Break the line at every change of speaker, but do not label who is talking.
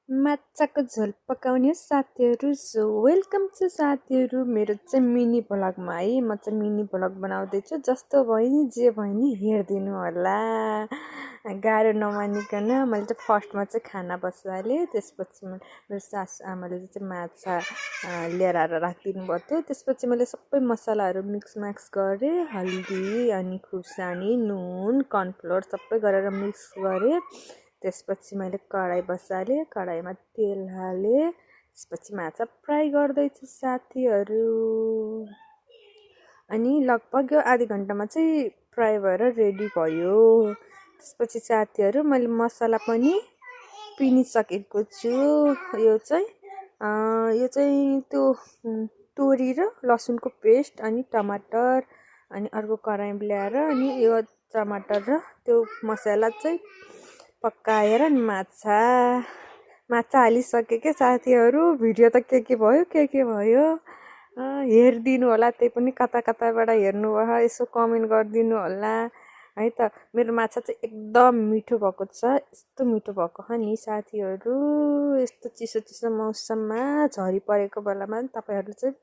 माछाको झोल पकाउने हो साथीहरू। सो वेलकम छ साथीहरू मेरो चाहिँ मिनी भ्लगमा है। म चाहिँ मिनी भ्लग बनाउँदैछु। जस्तो भयो नि जे भयो नि हेरिदिनु होला। गाह्रो नमानिकन मैले चाहिँ फर्स्टमा चाहिँ खाना बसालेँ। त्यसपछि मेरो सासु आमाले चाहिँ माछा लिएर आएर राखिदिनु भएको थियो। त्यसपछि मैले सबै मसलाहरू मिक्स गरेँ। हल्दी अनि खुर्सानी नुन कर्नफ्लोर सबै गरेर मिक्स गरेँ। त्यसपछि मैले कराई बसालेँ। कराईमा तेल हालेँ। त्यसपछि माछा फ्राई गर्दैछु साथीहरू। अनि लगभग यो आधी घन्टामा चाहिँ फ्राई भएर रेडी भयो। त्यसपछि साथीहरू मैले मसला पनि पिनिसकेको छु। यो चाहिँ त्यो तोरी र लसुनको पेस्ट अनि टमाटर अनि अर्को कराई ल्याएर अनि यो टमाटर र त्यो मसला चाहिँ पकाएर माछा हालिसकेँ के साथीहरू। भिडियो त के भयो हेरिदिनु होला। त्यही पनि कता कताबाट हेर्नुभयो यसो कमेन्ट गरिदिनु होला है त। मेरो माछा चाहिँ एकदम मिठो भएको छ। यस्तो मिठो भएको छ नि साथीहरू। यस्तो चिसो चिसो मौसममा झरी परेको बेलामा तपाईँहरू चाहिँ